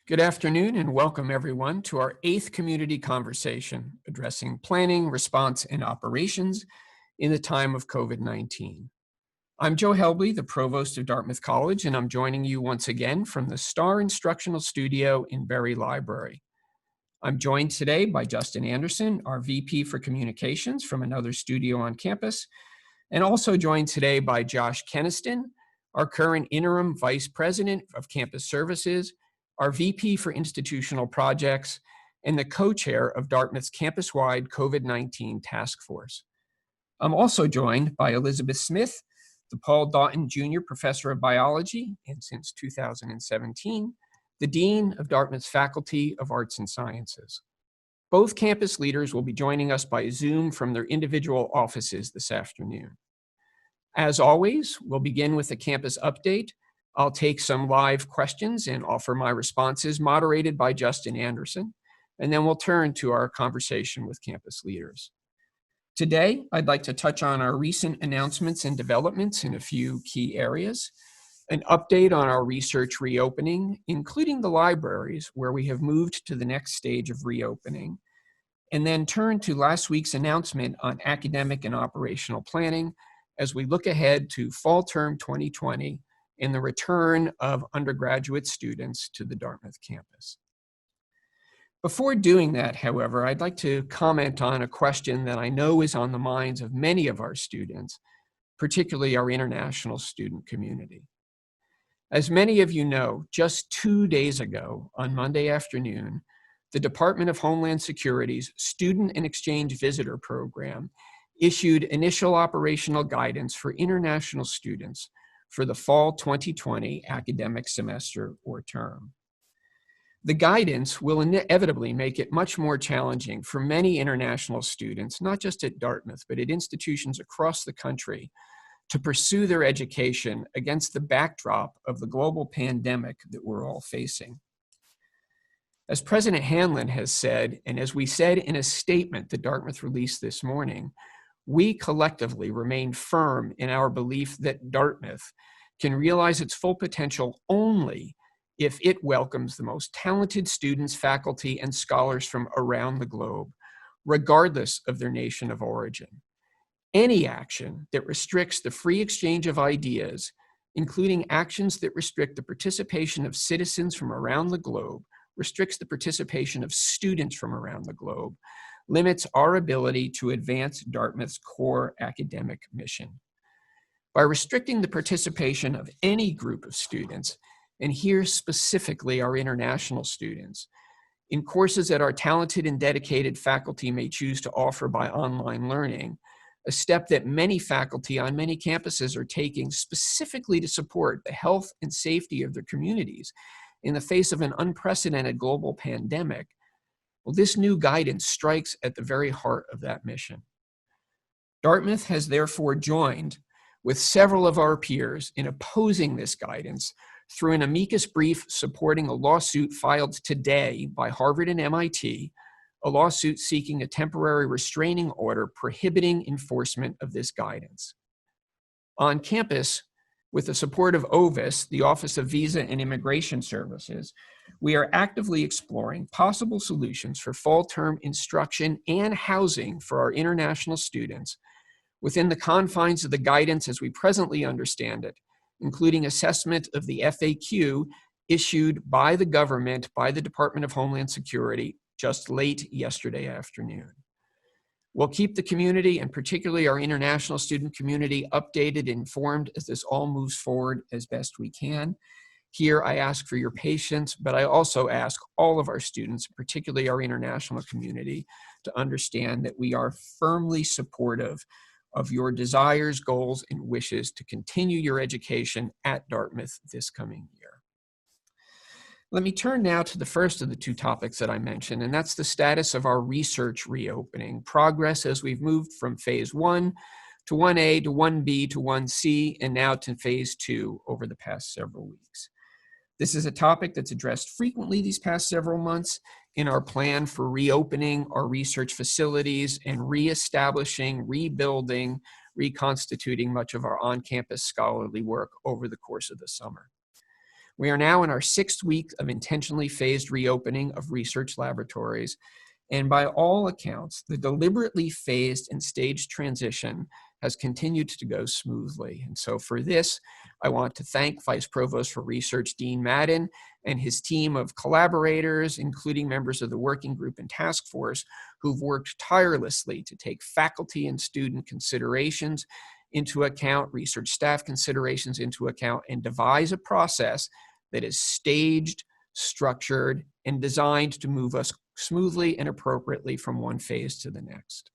Good afternoon and welcome everyone to our 8th community conversation addressing planning, response, and operations in the time of COVID-19. I'm Joe Helble, the Provost of Dartmouth College, and I'm joining you once again from the Star Instructional Studio in Berry Library. I'm joined today by Justin Anderson, our VP for Communications from another studio on campus, and also joined today by Josh Keniston, our current Interim Vice President of Campus Services, our VP for Institutional Projects, and the co-chair of Dartmouth's campus-wide COVID-19 task force. I'm also joined by Elizabeth Smith, the Paul Doughton Jr. Professor of Biology, and since 2017, the Dean of Dartmouth's Faculty of Arts and Sciences. Both campus leaders will be joining us by Zoom from their individual offices this afternoon. As always, we'll begin with a campus update. I'll take some live questions and offer my responses moderated by Justin Anderson, and then we'll turn to our conversation with campus leaders. Today, I'd like to touch on our recent announcements and developments in a few key areas, an update on our research reopening, including the libraries where we have moved to the next stage of reopening, and then turn to last week's announcement on academic and operational planning as we look ahead to fall term 2020 and the return of undergraduate students to the Dartmouth campus. Before doing that, however, I'd like to comment on a question that I know is on the minds of many of our students, particularly our international student community. As many of you know, just 2 days ago, on Monday afternoon, the Department of Homeland Security's Student and Exchange Visitor Program issued initial operational guidance for international students for the fall 2020 academic semester or term. The guidance will inevitably make it much more challenging for many international students, not just at Dartmouth, but at institutions across the country, to pursue their education against the backdrop of the global pandemic that we're all facing. As President Hanlon has said, and as we said in a statement that Dartmouth released this morning, we collectively remain firm in our belief that Dartmouth can realize its full potential only if it welcomes the most talented students, faculty, and scholars from around the globe, regardless of their nation of origin. Any action that restricts the free exchange of ideas, including actions that restrict the participation of citizens from around the globe, restricts the participation of students from around the globe, limits our ability to advance Dartmouth's core academic mission. By restricting the participation of any group of students, and here specifically our international students, in courses that our talented and dedicated faculty may choose to offer by online learning, a step that many faculty on many campuses are taking specifically to support the health and safety of their communities in the face of an unprecedented global pandemic, well, this new guidance strikes at the very heart of that mission. Dartmouth has therefore joined with several of our peers in opposing this guidance through an amicus brief supporting a lawsuit filed today by Harvard and MIT, a lawsuit seeking a temporary restraining order prohibiting enforcement of this guidance. On campus, with the support of OVIS, the Office of Visa and Immigration Services, we are actively exploring possible solutions for fall term instruction and housing for our international students within the confines of the guidance as we presently understand it, including assessment of the FAQ issued by the government, by the Department of Homeland Security, just late yesterday afternoon. We'll keep the community, and particularly our international student community, updated and informed as this all moves forward as best we can. Here, I ask for your patience, but I also ask all of our students, particularly our international community, to understand that we are firmly supportive of your desires, goals, and wishes to continue your education at Dartmouth this coming year. Let me turn now to the first of the two topics that I mentioned, and that's the status of our research reopening, progress as we've moved from phase 1 to 1A to 1B to 1C, and now to phase 2 over the past several weeks. This is a topic that's addressed frequently these past several months in our plan for reopening our research facilities and reestablishing, rebuilding, reconstituting much of our on-campus scholarly work over the course of the summer. We are now in our 6th week of intentionally phased reopening of research laboratories, and by all accounts, the deliberately phased and staged transition has continued to go smoothly. And so for this, I want to thank Vice Provost for Research Dean Madden and his team of collaborators, including members of the working group and task force, who've worked tirelessly to take faculty and student considerations into account, research staff considerations into account, and devise a process that is staged, structured, and designed to move us smoothly and appropriately from one phase to the next.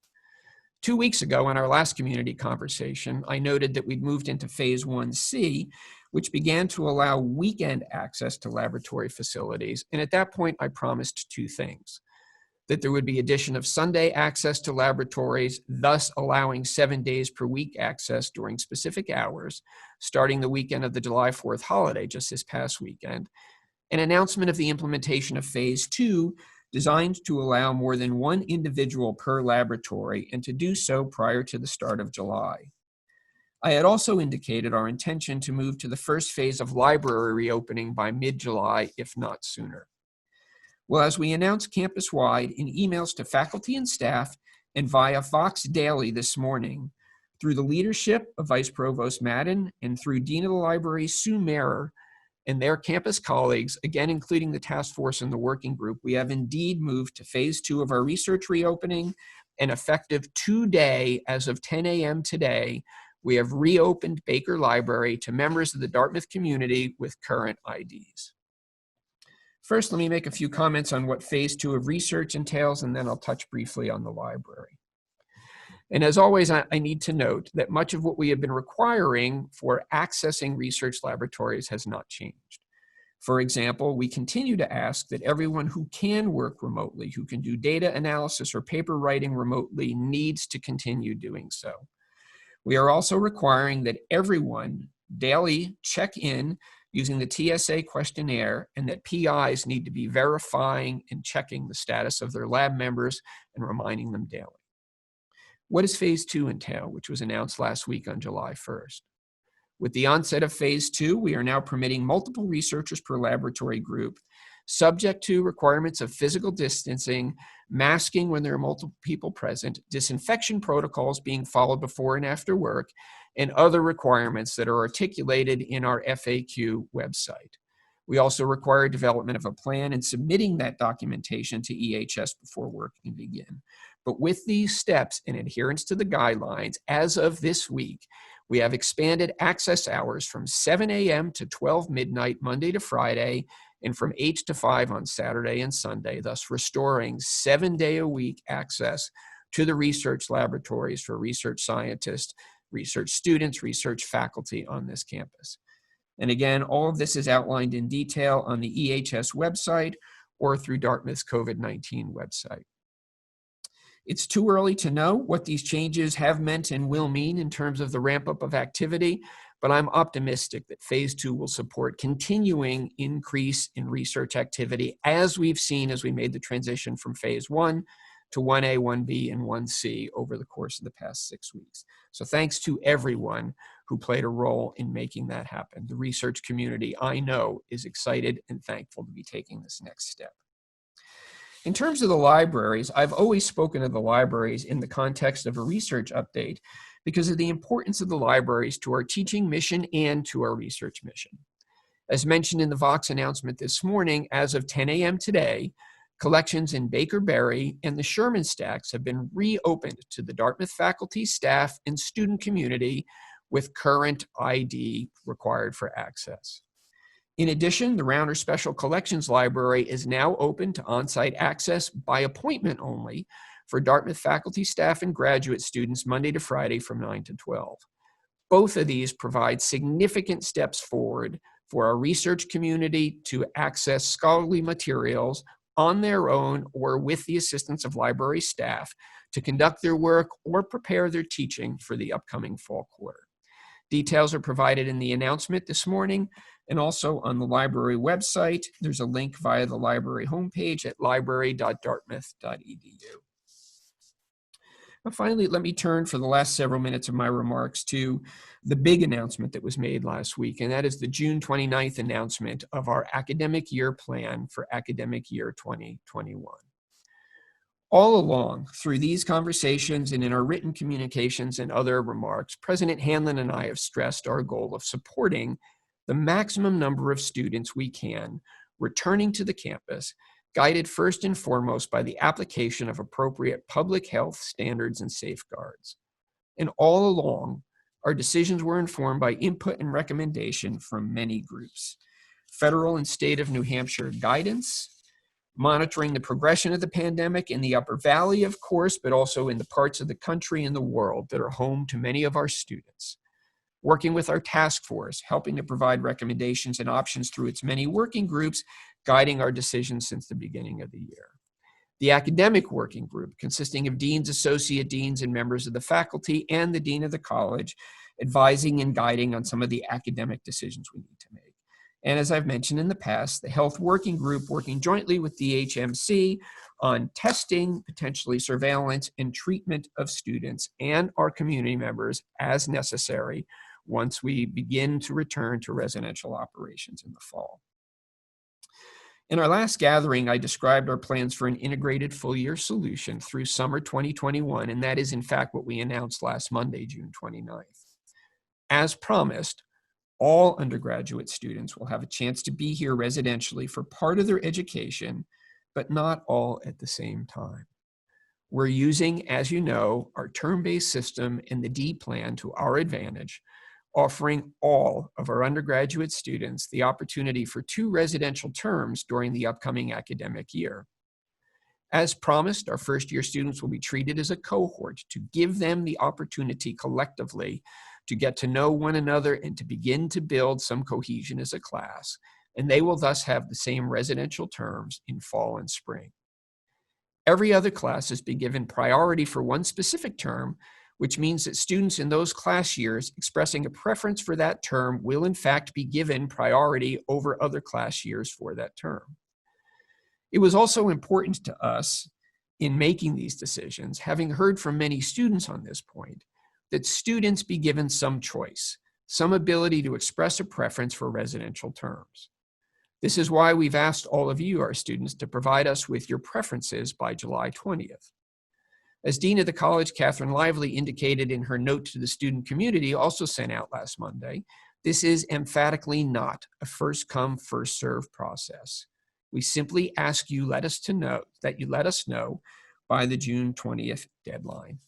2 weeks ago, in our last community conversation, I noted that we'd moved into phase 1C, which began to allow weekend access to laboratory facilities. And at that point, I promised 2 things: that there would be addition of Sunday access to laboratories, thus allowing 7 days per week access during specific hours, starting the weekend of the July 4th holiday, just this past weekend. An announcement of the implementation of phase 2, designed to allow more than 1 individual per laboratory, and to do so prior to the start of July. I had also indicated our intention to move to the first phase of library reopening by mid-July, if not sooner. Well, as we announced campus-wide in emails to faculty and staff and via Vox Daily this morning, through the leadership of Vice Provost Madden and through Dean of the Library Sue Mayer and their campus colleagues, again including the task force and the working group, we have indeed moved to phase 2 of our research reopening, and effective today, as of 10 a.m. today, we have reopened Baker Library to members of the Dartmouth community with current IDs. First, let me make a few comments on what phase 2 of research entails, and then I'll touch briefly on the library. And as always, I need to note that much of what we have been requiring for accessing research laboratories has not changed. For example, we continue to ask that everyone who can work remotely, who can do data analysis or paper writing remotely, needs to continue doing so. We are also requiring that everyone daily check in using the TSA questionnaire, and that PIs need to be verifying and checking the status of their lab members and reminding them daily. What does phase 2 entail, which was announced last week on July 1st? With the onset of phase 2, we are now permitting multiple researchers per laboratory group, subject to requirements of physical distancing, masking when there are multiple people present, disinfection protocols being followed before and after work, and other requirements that are articulated in our FAQ website. We also require development of a plan and submitting that documentation to EHS before work can begin. But with these steps and adherence to the guidelines, as of this week, we have expanded access hours from 7 a.m. to 12 midnight, Monday to Friday, and from 8 to 5 on Saturday and Sunday, thus restoring 7-day-a-week access to the research laboratories for research scientists, research students, research faculty on this campus. And again, all of this is outlined in detail on the EHS website or through Dartmouth's COVID-19 website. It's too early to know what these changes have meant and will mean in terms of the ramp up of activity, but I'm optimistic that phase 2 will support continuing increase in research activity as we've seen as we made the transition from phase 1 to 1A, 1B, and 1C over the course of the past 6 weeks. So thanks to everyone who played a role in making that happen. The research community, I know, is excited and thankful to be taking this next step. In terms of the libraries, I've always spoken of the libraries in the context of a research update because of the importance of the libraries to our teaching mission and to our research mission. As mentioned in the Vox announcement this morning, as of 10 a.m. today, collections in Baker Berry and the Sherman Stacks have been reopened to the Dartmouth faculty, staff, and student community with current ID required for access. In addition, the Rauner Special Collections Library is now open to on-site access by appointment only for Dartmouth faculty, staff, and graduate students Monday to Friday from 9 to 12. Both of these provide significant steps forward for our research community to access scholarly materials on their own or with the assistance of library staff to conduct their work or prepare their teaching for the upcoming fall quarter. Details are provided in the announcement this morning and also on the library website. There's a link via the library homepage at library.dartmouth.edu. Finally, let me turn for the last several minutes of my remarks to the big announcement that was made last week, and that is the June 29th announcement of our academic year plan for academic year 2021. All along, through these conversations and in our written communications and other remarks, President Hanlon and I have stressed our goal of supporting the maximum number of students we can returning to the campus, guided first and foremost by the application of appropriate public health standards and safeguards. And all along, our decisions were informed by input and recommendation from many groups: federal and state of New Hampshire guidance, monitoring the progression of the pandemic in the Upper Valley, of course, but also in the parts of the country and the world that are home to many of our students, working with our task force, helping to provide recommendations and options through its many working groups, guiding our decisions since the beginning of the year. The academic working group, consisting of deans, associate deans, and members of the faculty, and the dean of the college, advising and guiding on some of the academic decisions we need to make. And as I've mentioned in the past, the health working group working jointly with the HMC on testing, potentially surveillance, and treatment of students and our community members as necessary once we begin to return to residential operations in the fall. In our last gathering, I described our plans for an integrated full-year solution through summer 2021, and that is in fact what we announced last Monday, June 29th. As promised, all undergraduate students will have a chance to be here residentially for part of their education, but not all at the same time. We're using, as you know, our term-based system and the D plan to our advantage, offering all of our undergraduate students the opportunity for 2 residential terms during the upcoming academic year. As promised, our first-year students will be treated as a cohort to give them the opportunity collectively to get to know one another and to begin to build some cohesion as a class, and they will thus have the same residential terms in fall and spring. Every other class has been given priority for one specific term, which means that students in those class years expressing a preference for that term will in fact be given priority over other class years for that term. It was also important to us in making these decisions, having heard from many students on this point, that students be given some choice, some ability to express a preference for residential terms. This is why we've asked all of you, our students, to provide us with your preferences by July 20th. As Dean of the College, Catherine Lively, indicated in her note to the student community, also sent out last Monday, this is emphatically not a first-come, first-served process. We simply ask you let us know by the June 20th deadline.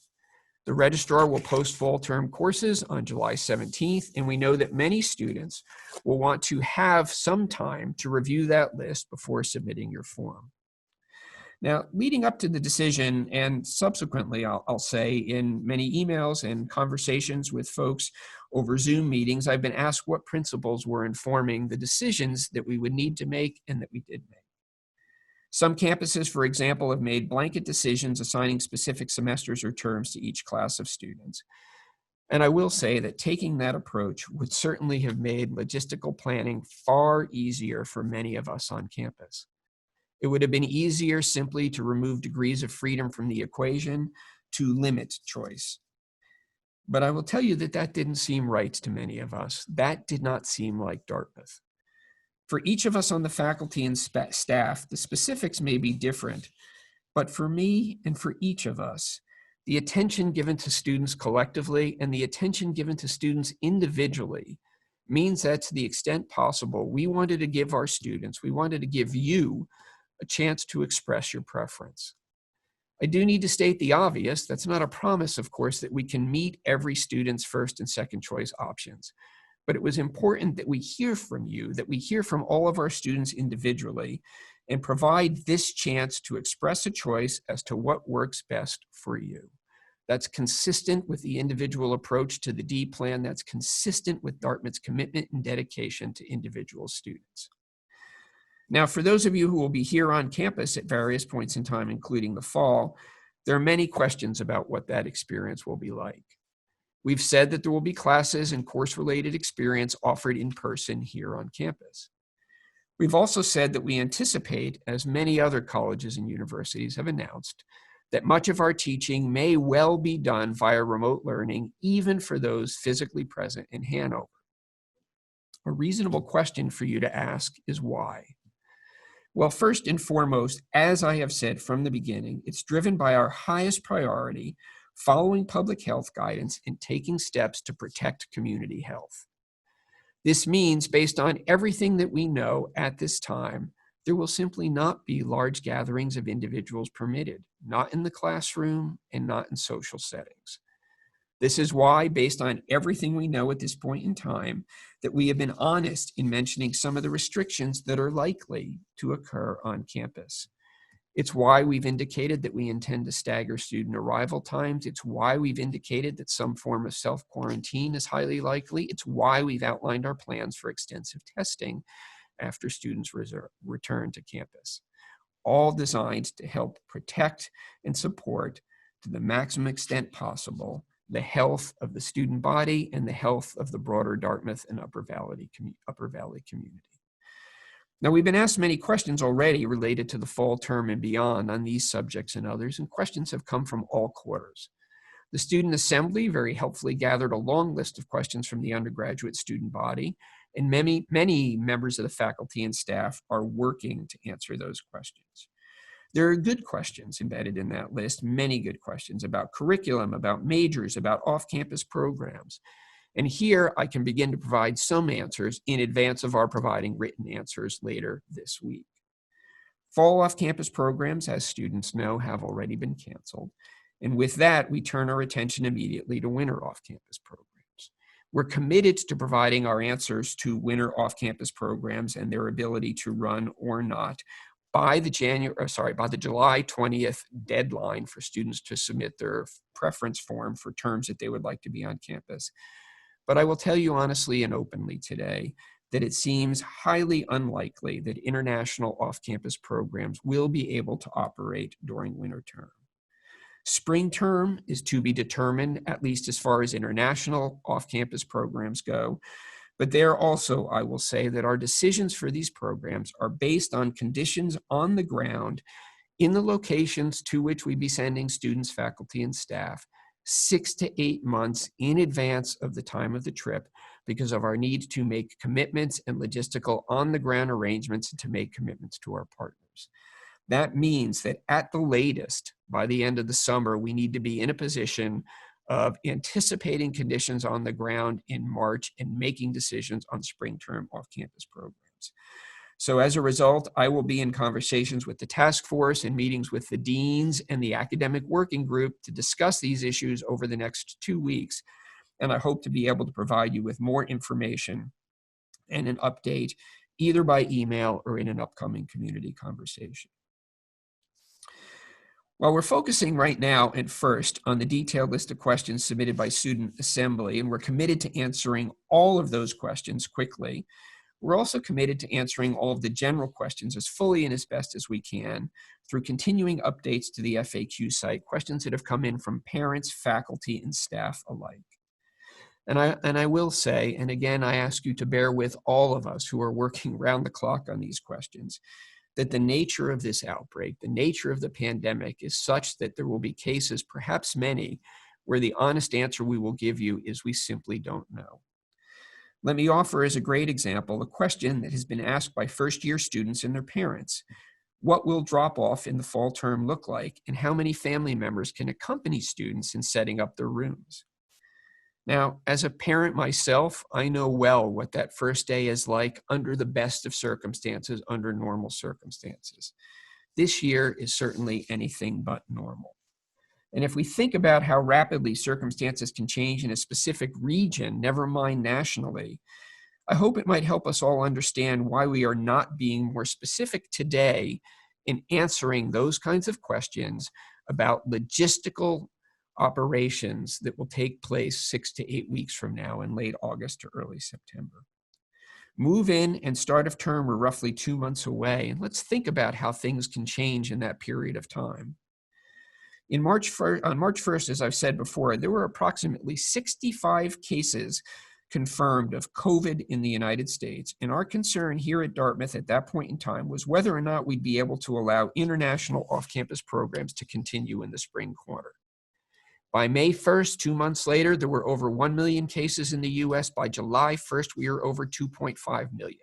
The registrar will post fall term courses on July 17th, and we know that many students will want to have some time to review that list before submitting your form. Now, leading up to the decision, and subsequently, I'll say, in many emails and conversations with folks over Zoom meetings, I've been asked what principles were informing the decisions that we would need to make and that we did make. Some campuses, for example, have made blanket decisions assigning specific semesters or terms to each class of students. And I will say that taking that approach would certainly have made logistical planning far easier for many of us on campus. It would have been easier simply to remove degrees of freedom from the equation to limit choice. But I will tell you that that didn't seem right to many of us. That did not seem like Dartmouth. For each of us on the faculty and staff, the specifics may be different, but for me and for each of us, the attention given to students collectively and the attention given to students individually means that to the extent possible, we wanted to give our students, we wanted to give you a chance to express your preference. I do need to state the obvious. That's not a promise, of course, that we can meet every student's first and second choice options. But it was important that we hear from you, that we hear from all of our students individually and provide this chance to express a choice as to what works best for you. That's consistent with the individual approach to the D plan. That's consistent with Dartmouth's commitment and dedication to individual students. Now, for those of you who will be here on campus at various points in time, including the fall, there are many questions about what that experience will be like. We've said that there will be classes and course-related experience offered in person here on campus. We've also said that we anticipate, as many other colleges and universities have announced, that much of our teaching may well be done via remote learning, even for those physically present in Hanover. A reasonable question for you to ask is why? Well, first and foremost, as I have said from the beginning, it's driven by our highest priority, following public health guidance and taking steps to protect community health. This means, based on everything that we know at this time, there will simply not be large gatherings of individuals permitted, not in the classroom and not in social settings. This is why, based on everything we know at this point in time, that we have been honest in mentioning some of the restrictions that are likely to occur on campus. It's why we've indicated that we intend to stagger student arrival times. It's why we've indicated that some form of self-quarantine is highly likely. It's why we've outlined our plans for extensive testing after students return to campus, all designed to help protect and support to the maximum extent possible the health of the student body and the health of the broader Dartmouth and Upper Valley community. Now, we've been asked many questions already related to the fall term and beyond on these subjects and others, and questions have come from all quarters. The Student Assembly very helpfully gathered a long list of questions from the undergraduate student body, and many members of the faculty and staff are working to answer those questions. There are good questions embedded in that list, many good questions about curriculum, about majors, about off-campus programs. And here I can begin to provide some answers in advance of our providing written answers later this week. Fall off-campus programs, as students know, have already been canceled. And with that, we turn our attention immediately to winter off-campus programs. We're committed to providing our answers to winter off-campus programs and their ability to run or not by the July 20th deadline for students to submit their preference form for terms that they would like to be on campus. But I will tell you honestly and openly today that it seems highly unlikely that international off-campus programs will be able to operate during winter term. Spring term is to be determined, at least as far as international off-campus programs go. But there also, I will say that our decisions for these programs are based on conditions on the ground in the locations to which we be sending students, faculty, and staff 6 to 8 months in advance of the time of the trip, because of our need to make commitments and logistical on-the-ground arrangements and to make commitments to our partners. That means that at the latest, by the end of the summer, we need to be in a position of anticipating conditions on the ground in March and making decisions on spring term off-campus programs. So as a result, I will be in conversations with the task force and meetings with the deans and the academic working group to discuss these issues over the next 2 weeks. And I hope to be able to provide you with more information and an update either by email or in an upcoming community conversation. While we're focusing right now and first on the detailed list of questions submitted by Student Assembly, and we're committed to answering all of those questions quickly, we're also committed to answering all of the general questions as fully and as best as we can through continuing updates to the FAQ site, questions that have come in from parents, faculty, and staff alike. And I will say, and again, I ask you to bear with all of us who are working round the clock on these questions, that the nature of this outbreak, the nature of the pandemic is such that there will be cases, perhaps many, where the honest answer we will give you is we simply don't know. Let me offer as a great example a question that has been asked by first-year students and their parents. What will drop-off in the fall term look like, and how many family members can accompany students in setting up their rooms? Now, as a parent myself, I know well what that first day is like under the best of circumstances, under normal circumstances. This year is certainly anything but normal. And if we think about how rapidly circumstances can change in a specific region, never mind nationally, I hope it might help us all understand why we are not being more specific today in answering those kinds of questions about logistical operations that will take place 6 to 8 weeks from now in late August to early September. Move in and start of term are roughly 2 months away, and let's think about how things can change in that period of time. On March 1st, as I've said before, there were approximately 65 cases confirmed of COVID in the United States. And our concern here at Dartmouth at that point in time was whether or not we'd be able to allow international off-campus programs to continue in the spring quarter. By May 1st, 2 months later, there were over 1 million cases in the US. By July 1st, we were over 2.5 million.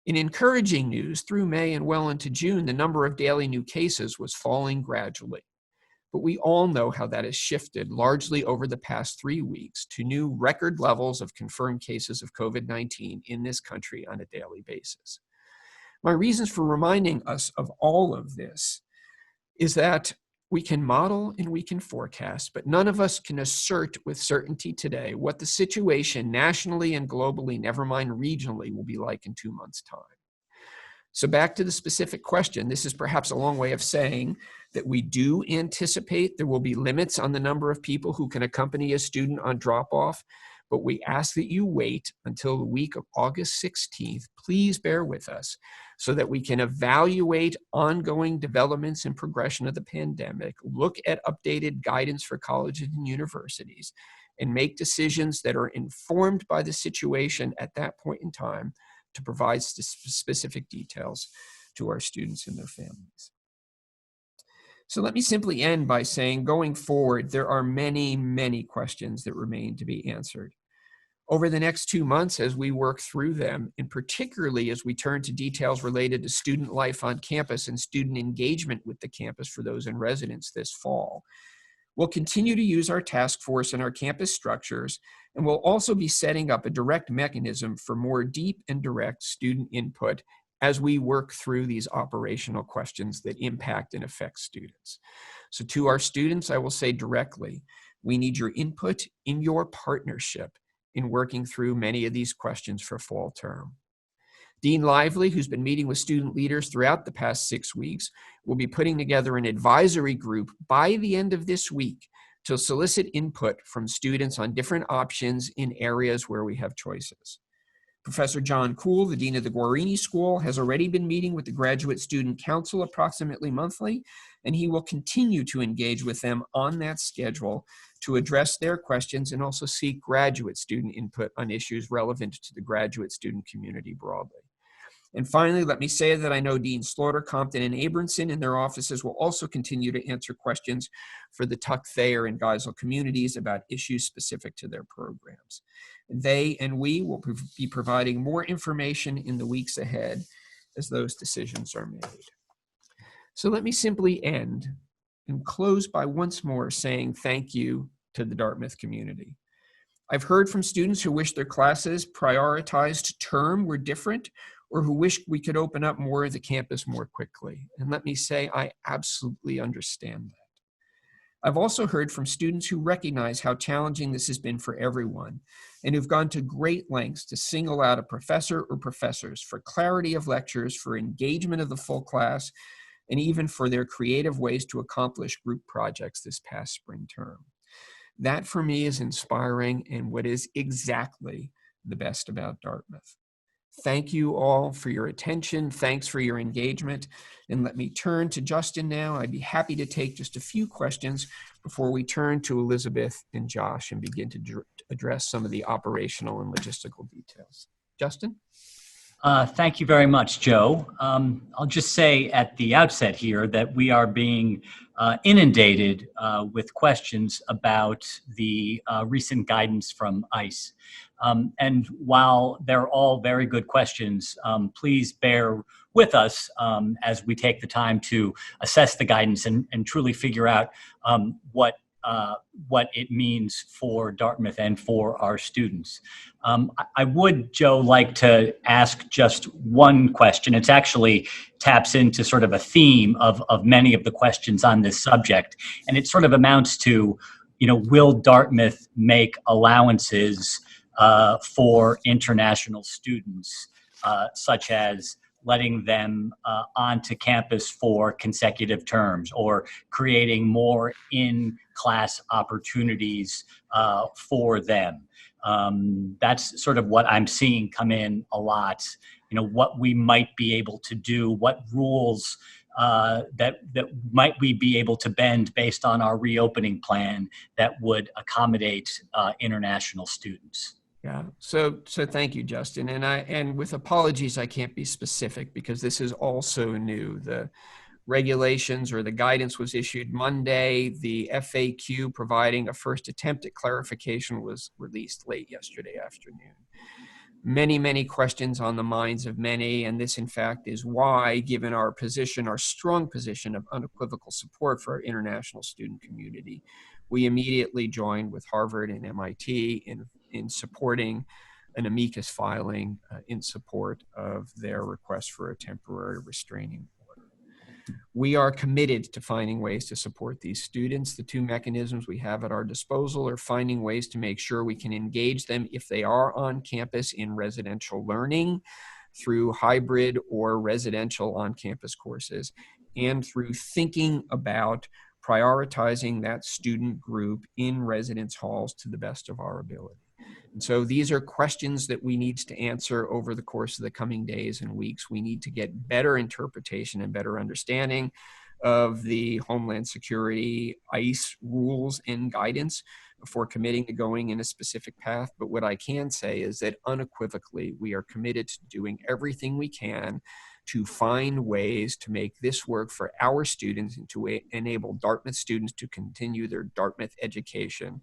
In encouraging news, through May and well into June, the number of daily new cases was falling gradually. But we all know how that has shifted largely over the past 3 weeks to new record levels of confirmed cases of COVID-19 in this country on a daily basis. My reasons for reminding us of all of this is that we can model and we can forecast, but none of us can assert with certainty today what the situation nationally and globally, never mind regionally, will be like in 2 months' time. So back to the specific question, this is perhaps a long way of saying that we do anticipate there will be limits on the number of people who can accompany a student on drop-off, but we ask that you wait until the week of August 16th. Please bear with us so that we can evaluate ongoing developments and progression of the pandemic, look at updated guidance for colleges and universities, and make decisions that are informed by the situation at that point in time to provide specific details to our students and their families. So let me simply end by saying, going forward, there are many, many questions that remain to be answered. Over the next 2 months, as we work through them, and particularly as we turn to details related to student life on campus and student engagement with the campus for those in residence this fall, we'll continue to use our task force and our campus structures, and we'll also be setting up a direct mechanism for more deep and direct student input as we work through these operational questions that impact and affect students. So to our students, I will say directly, we need your input in your partnership in working through many of these questions for fall term. Dean Lively, who's been meeting with student leaders throughout the past 6 weeks, will be putting together an advisory group by the end of this week to solicit input from students on different options in areas where we have choices. Professor John Kuhl, the Dean of the Guarini School, has already been meeting with the Graduate Student Council approximately monthly, and he will continue to engage with them on that schedule to address their questions and also seek graduate student input on issues relevant to the graduate student community broadly. And finally, let me say that I know Dean Slaughter, Compton, and Abramson in their offices will also continue to answer questions for the Tuck, Thayer, and Geisel communities about issues specific to their programs. They and we will be providing more information in the weeks ahead as those decisions are made. So let me simply end and close by once more saying thank you to the Dartmouth community. I've heard from students who wish their classes prioritized term were different, or who wish we could open up more of the campus more quickly. And let me say, I absolutely understand that. I've also heard from students who recognize how challenging this has been for everyone and who've gone to great lengths to single out a professor or professors for clarity of lectures, for engagement of the full class, and even for their creative ways to accomplish group projects this past spring term. That for me is inspiring and what is exactly the best about Dartmouth. Thank you all for your attention. Thanks for your engagement. And let me turn to Justin now. I'd be happy to take just a few questions before we turn to Elizabeth and Josh and begin to address some of the operational and logistical details. Justin? Thank you very much, Joe. I'll just say at the outset here that we are being inundated with questions about the recent guidance from ICE. And while they're all very good questions, please bear with us as we take the time to assess the guidance and truly figure out what it means for Dartmouth and for our students. I would, Joe, like to ask just one question. It's actually taps into sort of a theme of many of the questions on this subject. And it sort of amounts to, will Dartmouth make allowances for international students, such as letting them onto campus for consecutive terms or creating more in-class opportunities for them. That's sort of what I'm seeing come in a lot, what we might be able to do, what rules that might we be able to bend based on our reopening plan that would accommodate international students. Yeah. So thank you, Justin. And with apologies, I can't be specific because this is also new. The regulations or the guidance was issued Monday. The FAQ providing a first attempt at clarification was released late yesterday afternoon. Many questions on the minds of many, and this in fact is why, given our position, our strong position of unequivocal support for our international student community, we immediately joined with Harvard and MIT in supporting an amicus filing in support of their request for a temporary restraining order. We are committed to finding ways to support these students. The two mechanisms we have at our disposal are finding ways to make sure we can engage them if they are on campus in residential learning through hybrid or residential on-campus courses, and through thinking about prioritizing that student group in residence halls to the best of our ability. And so these are questions that we need to answer over the course of the coming days and weeks. We need to get better interpretation and better understanding of the Homeland Security ICE rules and guidance before committing to going in a specific path. But what I can say is that unequivocally, we are committed to doing everything we can to find ways to make this work for our students and to enable Dartmouth students to continue their Dartmouth education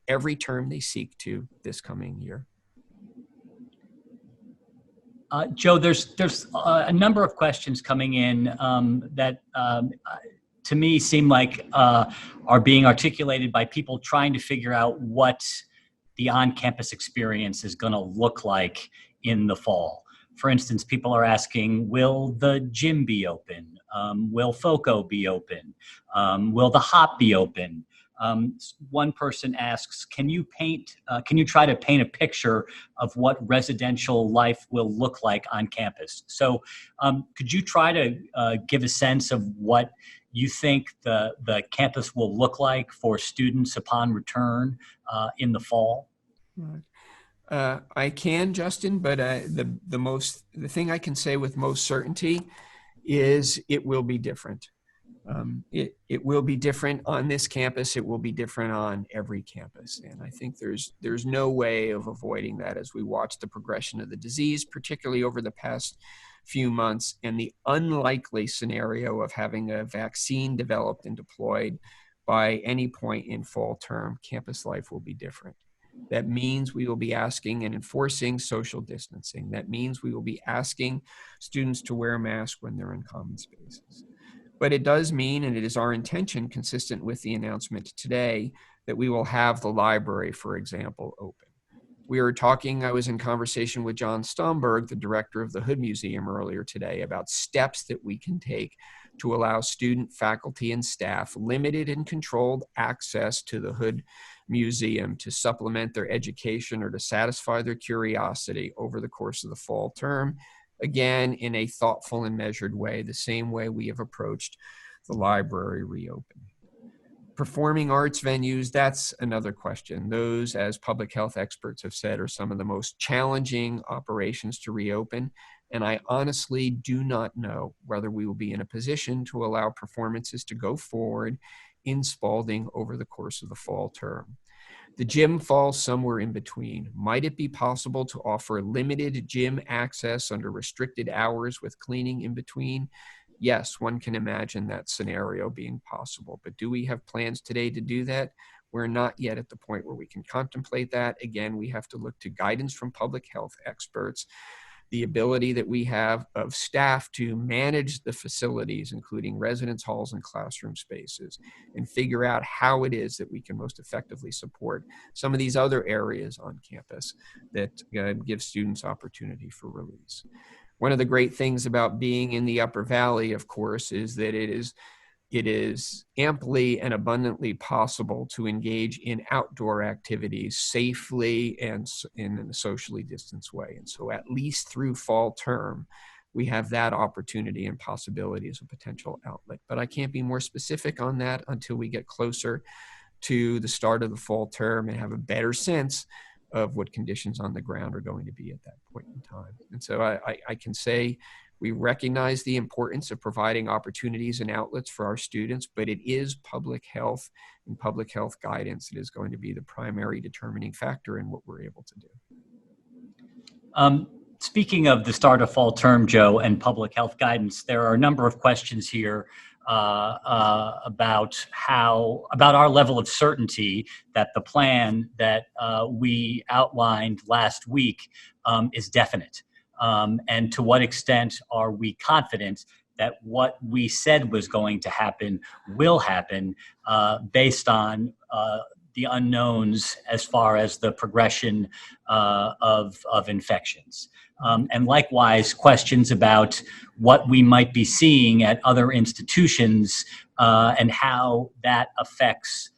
every term they seek to this coming year. Joe, there's a number of questions coming in that to me seem like are being articulated by people trying to figure out what the on-campus experience is going to look like in the fall. For instance, people are asking, will the gym be open? Will FOCO be open? Will the HOP be open? One person asks, can you try to paint a picture of what residential life will look like on campus? So could you try to give a sense of what you think the campus will look like for students upon return in the fall? I can, Justin, but the thing I can say with most certainty is it will be different. It will be different on this campus. It will be different on every campus. And I think there's no way of avoiding that as we watch the progression of the disease, particularly over the past few months, and the unlikely scenario of having a vaccine developed and deployed by any point in fall term. Campus life will be different. That means we will be asking and enforcing social distancing. That means we will be asking students to wear masks when they're in common spaces. But it does mean, and it is our intention, consistent with the announcement today, that we will have the library, for example, open. I was in conversation with John Stomberg, the director of the Hood Museum, earlier today about steps that we can take to allow student, faculty, and staff limited and controlled access to the Hood Museum to supplement their education or to satisfy their curiosity over the course of the fall term. Again, in a thoughtful and measured way, the same way we have approached the library reopening. Performing arts venues, that's another question. Those, as public health experts have said, are some of the most challenging operations to reopen. And I honestly do not know whether we will be in a position to allow performances to go forward in Spalding over the course of the fall term. The gym falls somewhere in between. Might it be possible to offer limited gym access under restricted hours with cleaning in between? Yes, one can imagine that scenario being possible. But do we have plans today to do that? We're not yet at the point where we can contemplate that. Again, we have to look to guidance from public health experts, the ability that we have of staff to manage the facilities, including residence halls and classroom spaces, and figure out how it is that we can most effectively support some of these other areas on campus that give students opportunity for release. One of the great things about being in the Upper Valley, of course, is that it is amply and abundantly possible to engage in outdoor activities safely and in a socially distanced way. And so at least through fall term, we have that opportunity and possibility as a potential outlet. But I can't be more specific on that until we get closer to the start of the fall term and have a better sense of what conditions on the ground are going to be at that point in time. And so I can say we recognize the importance of providing opportunities and outlets for our students, but it is public health and public health guidance that is going to be the primary determining factor in what we're able to do. Speaking of the start of fall term, Joe, and public health guidance, there are a number of questions here about our level of certainty that the plan that we outlined last week is definite, and to what extent are we confident that what we said was going to happen will happen based on the unknowns as far as the progression of infections. And likewise, questions about what we might be seeing at other institutions and how that affects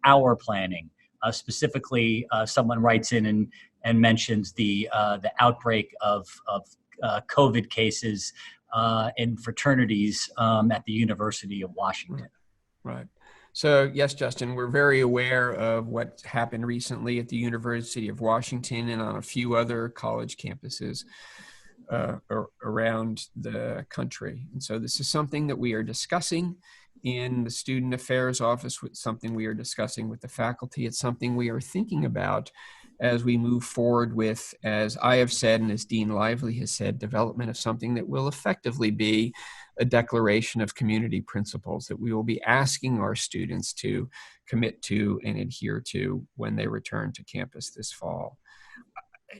our planning. Specifically, someone writes in and mentions the outbreak of COVID cases in fraternities at the University of Washington. Right. So yes, Justin, we're very aware of what happened recently at the University of Washington and on a few other college campuses around the country. And so this is something that we are discussing in the Student Affairs Office, with something we are discussing with the faculty. It's something we are thinking about as we move forward with, as I have said and as Dean Lively has said, development of something that will effectively be a declaration of community principles that we will be asking our students to commit to and adhere to when they return to campus this fall.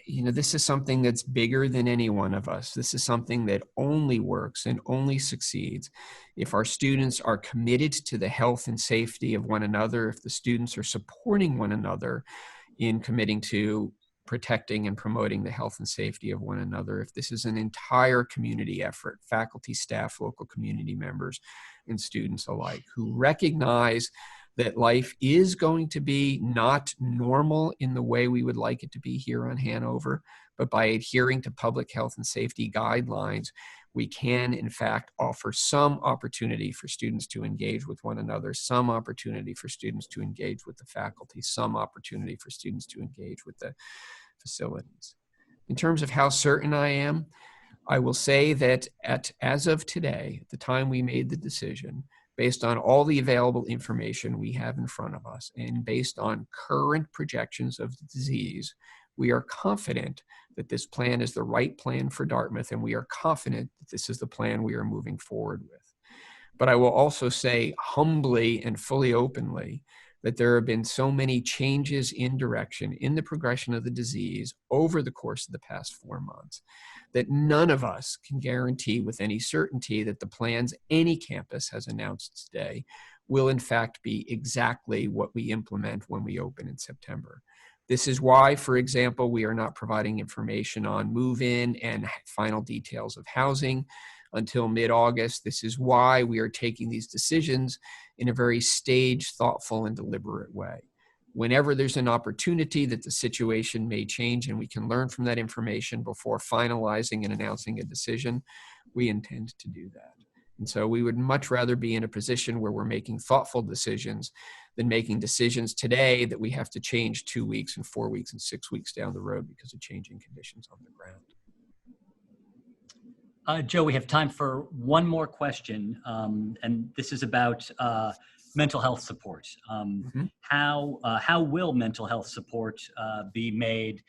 You know, this is something that's bigger than any one of us. This is something that only works and only succeeds if our students are committed to the health and safety of one another, if the students are supporting one another in committing to protecting and promoting the health and safety of one another, if this is an entire community effort, faculty, staff, local community members, and students alike, who recognize that life is going to be not normal in the way we would like it to be here on Hanover, but by adhering to public health and safety guidelines, we can, in fact, offer some opportunity for students to engage with one another, some opportunity for students to engage with the faculty, some opportunity for students to engage with the facilities. In terms of how certain I am, I will say that as of today, at the time we made the decision, based on all the available information we have in front of us and based on current projections of the disease, we are confident that this plan is the right plan for Dartmouth, and we are confident that this is the plan we are moving forward with. But I will also say humbly and fully openly that there have been so many changes in direction in the progression of the disease over the course of the past 4 months that none of us can guarantee with any certainty that the plans any campus has announced today will in fact be exactly what we implement when we open in September. This is why, for example, we are not providing information on move-in and final details of housing until mid-August. This is why we are taking these decisions in a very staged, thoughtful, and deliberate way. Whenever there's an opportunity that the situation may change and we can learn from that information before finalizing and announcing a decision, we intend to do that. And so we would much rather be in a position where we're making thoughtful decisions than making decisions today that we have to change 2 weeks and 4 weeks and 6 weeks down the road because of changing conditions on the ground. Joe, we have time for one more question, and this is about mental health support. How will mental health support be made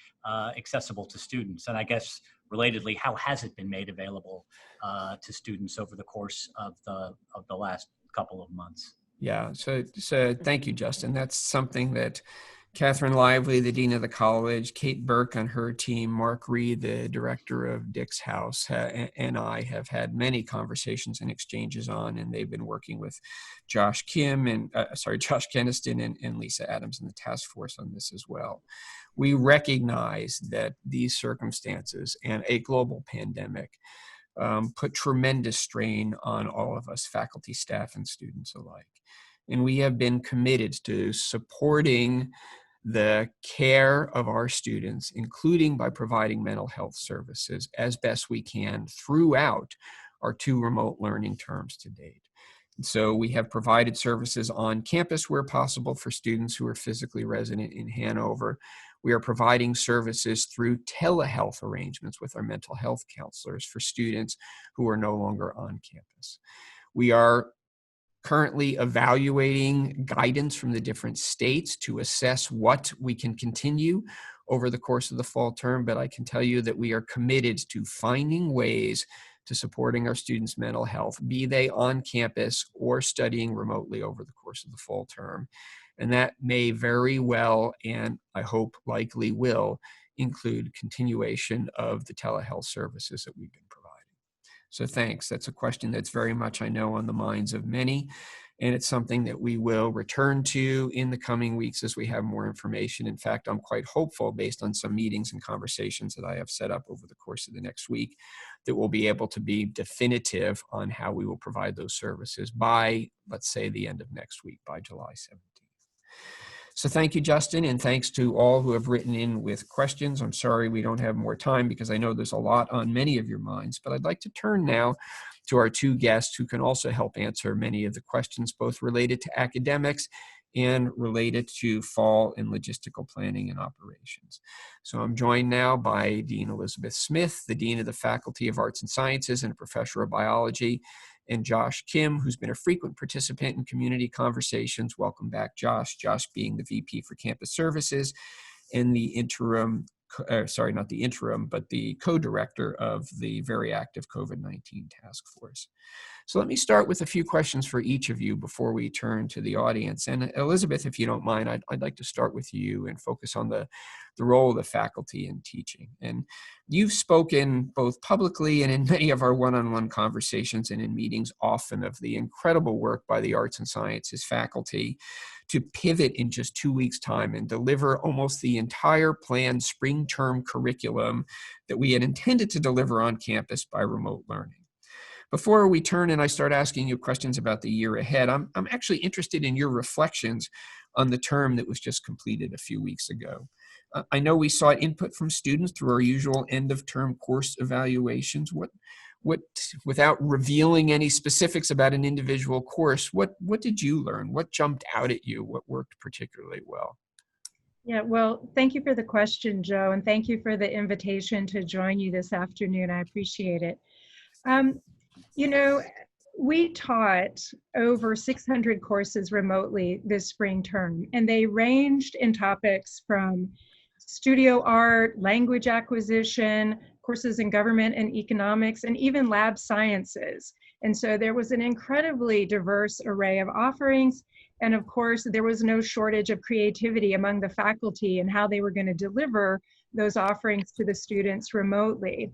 accessible to students? And I guess relatedly, how has it been made available to students over the course of the last couple of months? Yeah, so thank you, Justin. That's something that Catherine Lively, the dean of the college, Kate Burke on her team, Mark Reed, the director of Dick's House, and I have had many conversations and exchanges on, and they've been working with Josh Keniston and Lisa Adams and the task force on this as well. We recognize that these circumstances and a global pandemic put tremendous strain on all of us, faculty, staff, and students alike. And we have been committed to supporting the care of our students, including by providing mental health services as best we can throughout our 2 remote learning terms to date. And so we have provided services on campus where possible for students who are physically resident in Hanover. We are providing services through telehealth arrangements with our mental health counselors for students who are no longer on campus. We are currently evaluating guidance from the different states to assess what we can continue over the course of the fall term, but I can tell you that we are committed to finding ways to supporting our students' mental health, be they on campus or studying remotely over the course of the fall term. And that may very well, and I hope likely will, include continuation of the telehealth services that we've been providing. So thanks. That's a question that's very much, I know, on the minds of many. And it's something that we will return to in the coming weeks as we have more information. In fact, I'm quite hopeful, based on some meetings and conversations that I have set up over the course of the next week, that we'll be able to be definitive on how we will provide those services by, let's say, the end of next week, by July 17th. So thank you, Justin, and thanks to all who have written in with questions. I'm sorry we don't have more time because I know there's a lot on many of your minds, but I'd like to turn now to our two guests who can also help answer many of the questions, both related to academics and related to fall and logistical planning and operations. So I'm joined now by Dean Elizabeth Smith, the Dean of the Faculty of Arts and Sciences and a Professor of Biology, and Josh Kim, who's been a frequent participant in community conversations. Welcome back, Josh. Josh being the VP for Campus Services and the interim, not the interim, but the co-director of the very active COVID-19 task force. So let me start with a few questions for each of you before we turn to the audience. And Elizabeth, if you don't mind, I'd like to start with you and focus on the role of the faculty in teaching. And you've spoken both publicly and in many of our one-on-one conversations and in meetings often of the incredible work by the arts and sciences faculty to pivot in just 2 weeks' time and deliver almost the entire planned spring term curriculum that we had intended to deliver on campus by remote learning. Before we turn and I start asking you questions about the year ahead, I'm actually interested in your reflections on the term that was just completed a few weeks ago. I know we saw input from students through our usual end of term course evaluations. What, without revealing any specifics about an individual course, what did you learn? What jumped out at you? What worked particularly well? Yeah, well, thank you for the question, Joe, and thank you for the invitation to join you this afternoon. I appreciate it. You know, we taught over 600 courses remotely this spring term, and they ranged in topics from studio art, language acquisition, courses in government and economics, and even lab sciences. And so there was an incredibly diverse array of offerings. And of course, there was no shortage of creativity among the faculty and how they were going to deliver those offerings to the students remotely.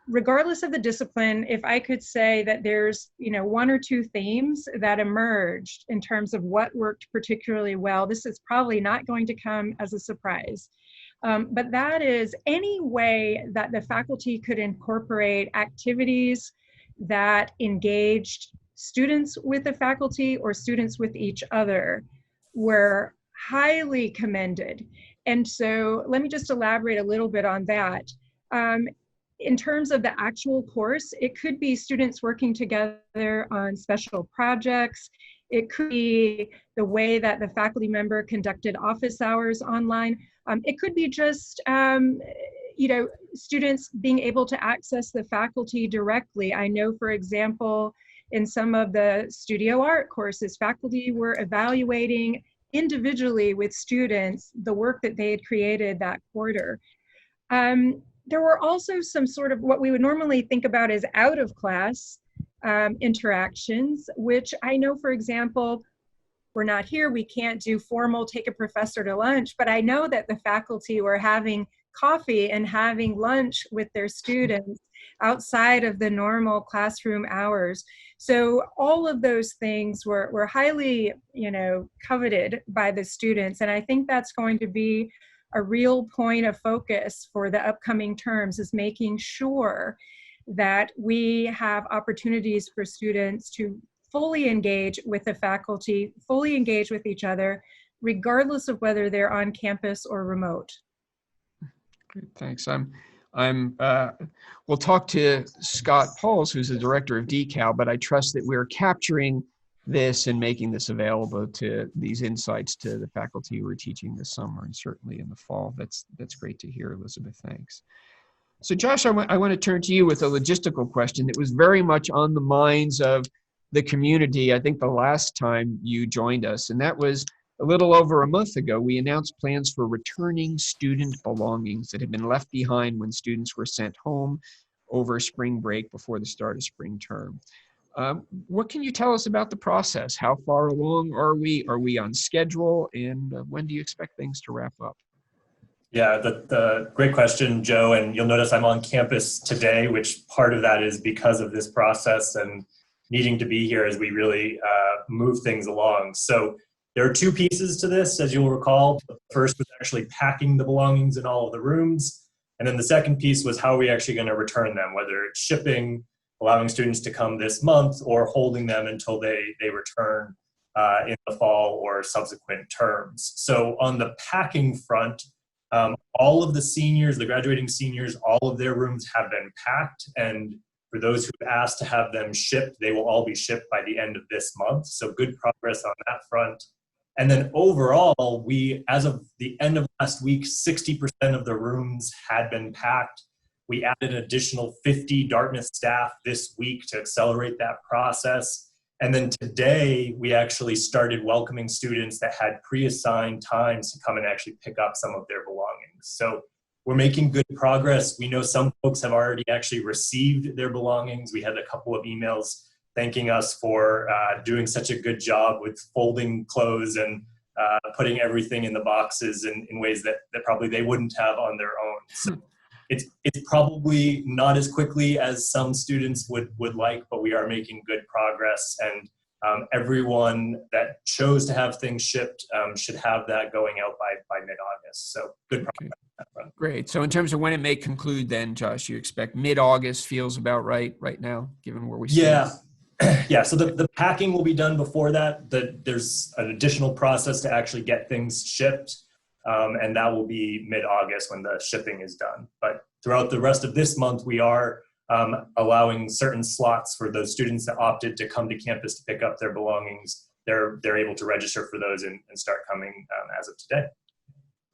Regardless of the discipline, if I could say that there's, one or two themes that emerged in terms of what worked particularly well, this is probably not going to come as a surprise. But that is any way that the faculty could incorporate activities that engaged students with the faculty or students with each other were highly commended. And so let me just elaborate a little bit on that. In terms of the actual course, it could be students working together on special projects. It could be the way that the faculty member conducted office hours online. It could be just, students being able to access the faculty directly. I know, for example, in some of the studio art courses, faculty were evaluating individually with students the work that they had created that quarter. There were also some sort of what we would normally think about as out of class interactions, which I know, for example, we're not here, we can't do formal take a professor to lunch, but I know that the faculty were having coffee and having lunch with their students outside of the normal classroom hours. So all of those things were highly, coveted by the students. And I think that's going to be a real point of focus for the upcoming terms, is making sure that we have opportunities for students to fully engage with the faculty, fully engage with each other, regardless of whether they're on campus or remote. Great, thanks. We'll talk to Scott Pauls, who's the director of DECAL, but I trust that we're capturing this and making this available to these insights to the faculty who are teaching this summer and certainly in the fall. That's great to hear, Elizabeth. Thanks. So Josh, I want to turn to you with a logistical question that was very much on the minds of the community, I think the last time you joined us, and that was A little over a month ago, we announced plans for returning student belongings that had been left behind when students were sent home over spring break before the start of spring term. What can you tell us about the process? How far along are we? Are we on schedule? And when do you expect things to wrap up? Yeah, the great question, Joe. And you'll notice I'm on campus today, which part of that is because of this process and needing to be here as we really move things along. So there are two pieces to this, as you'll recall. The first was actually packing the belongings in all of the rooms. And then the second piece was how are we actually going to return them, whether it's shipping, allowing students to come this month, or holding them until they return in the fall or subsequent terms. So on the packing front, all of the seniors, the graduating seniors, all of their rooms have been packed. And for those who've asked to have them shipped, they will all be shipped by the end of this month. So good progress on that front. And then overall, as of the end of last week, 60% of the rooms had been packed. We added an additional 50 Dartmouth staff this week to accelerate that process. And then today, we actually started welcoming students that had pre-assigned times to come and actually pick up some of their belongings. So we're making good progress. We know some folks have already actually received their belongings. We had a couple of emails thanking us for doing such a good job with folding clothes and putting everything in the boxes in ways that probably they wouldn't have on their own. So it's probably not as quickly as some students would like, but we are making good progress. And everyone that chose to have things shipped should have that going out by mid-August. So good progress on that front. Great. So in terms of when it may conclude then, Josh, you expect mid-August feels about right now, given where we stand? Yeah, so the packing will be done before that. There's an additional process to actually get things shipped. And that will be mid-August when the shipping is done. But throughout the rest of this month, we are allowing certain slots for those students that opted to come to campus to pick up their belongings. They're able to register for those and start coming as of today.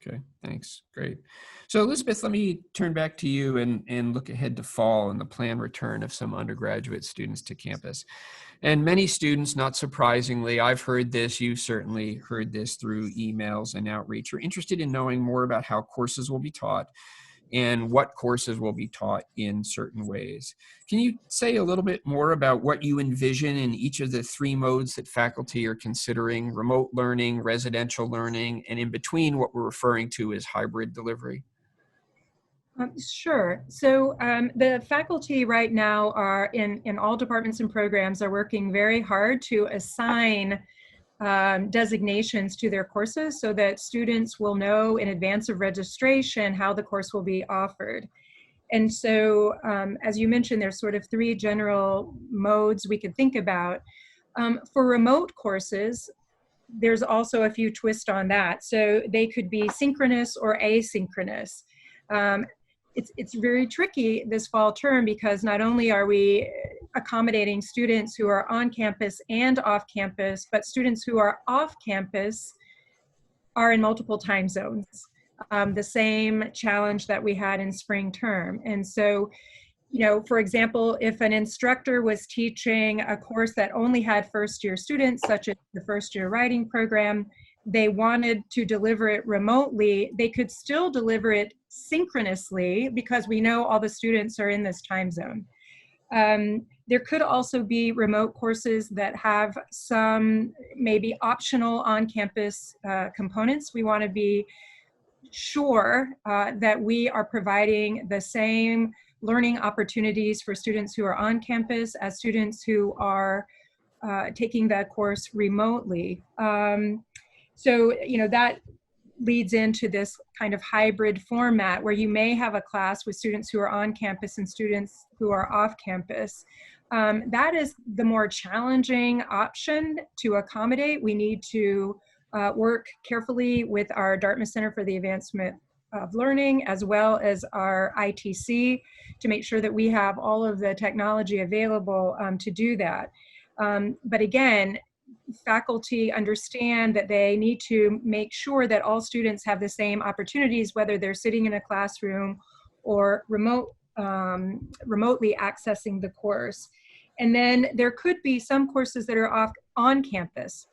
Okay, thanks. Great. So Elizabeth, let me turn back to you and look ahead to fall and the planned return of some undergraduate students to campus. And many students, not surprisingly, I've heard this, you certainly heard this through emails and outreach, are interested in knowing more about how courses will be taught and what courses will be taught in certain ways. Can you say a little bit more about what you envision in each of the three modes that faculty are considering: remote learning, residential learning, and in between what we're referring to as hybrid delivery? Sure. So the faculty right now are in all departments and programs are working very hard to assign designations to their courses so that students will know in advance of registration how the course will be offered. And so, as you mentioned, there's sort of three general modes we could think about. For remote courses, there's also a few twists on that. So they could be synchronous or asynchronous. It's very tricky this fall term because not only are we accommodating students who are on campus and off campus, but students who are off campus are in multiple time zones. The same challenge that we had in spring term. And so, you know, for example, if an instructor was teaching a course that only had first-year students, such as the first-year writing program, they wanted to deliver it remotely, they could still deliver it synchronously because we know all the students are in this time zone. There could also be remote courses that have some maybe optional on-campus components. We want to be sure that we are providing the same learning opportunities for students who are on campus as students who are taking that course remotely. So, you know, that leads into this kind of hybrid format where you may have a class with students who are on campus and students who are off campus. That is the more challenging option to accommodate. We need to work carefully with our Dartmouth Center for the Advancement of Learning as well as our ITC to make sure that we have all of the technology available to do that. But again, faculty understand that they need to make sure that all students have the same opportunities, whether they're sitting in a classroom or remotely accessing the course. And then there could be some courses that are on campus.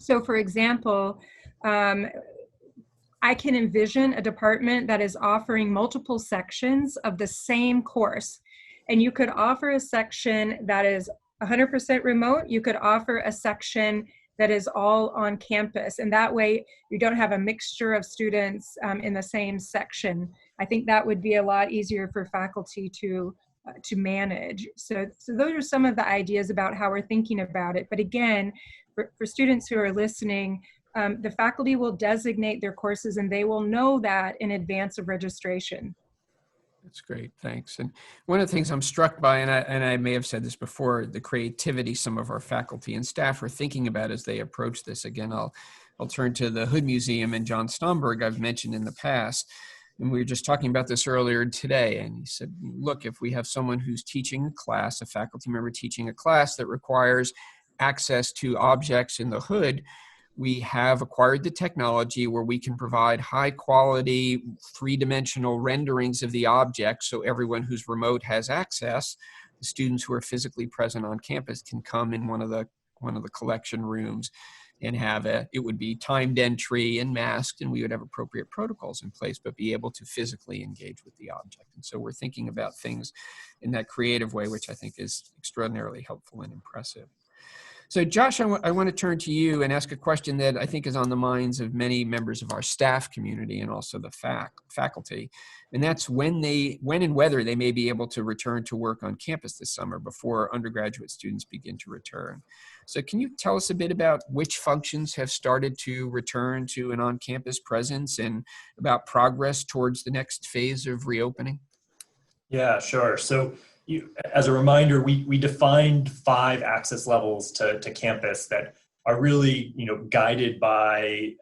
So for example, I can envision a department that is offering multiple sections of the same course. And you could offer a section that is 100% remote. You could offer a section that is all on campus. And that way you don't have a mixture of students in the same section. I think that would be a lot easier for faculty to manage. So those are some of the ideas about how we're thinking about it. But again, for students who are listening, the faculty will designate their courses and they will know that in advance of registration. That's great, thanks. And one of the things I'm struck by, and I may have said this before, the creativity some of our faculty and staff are thinking about as they approach this. Again, I'll turn to the Hood Museum and John Stomberg I've mentioned in the past. And we were just talking about this earlier today. And he said, look, if we have someone who's teaching a class, a faculty member teaching a class that requires access to objects in the hood, we have acquired the technology where we can provide high quality, three-dimensional renderings of the object so everyone who's remote has access. The students who are physically present on campus can come in one of the collection rooms and have it would be timed entry and masked, and we would have appropriate protocols in place, but be able to physically engage with the object. And so we're thinking about things in that creative way, which I think is extraordinarily helpful and impressive. So Josh, I want to turn to you and ask a question that I think is on the minds of many members of our staff community and also the faculty. And that's when and whether they may be able to return to work on campus this summer before undergraduate students begin to return. So can you tell us a bit about which functions have started to return to an on-campus presence and about progress towards the next phase of reopening? Yeah, sure. So as a reminder, we defined 5 access levels to campus that are really, guided by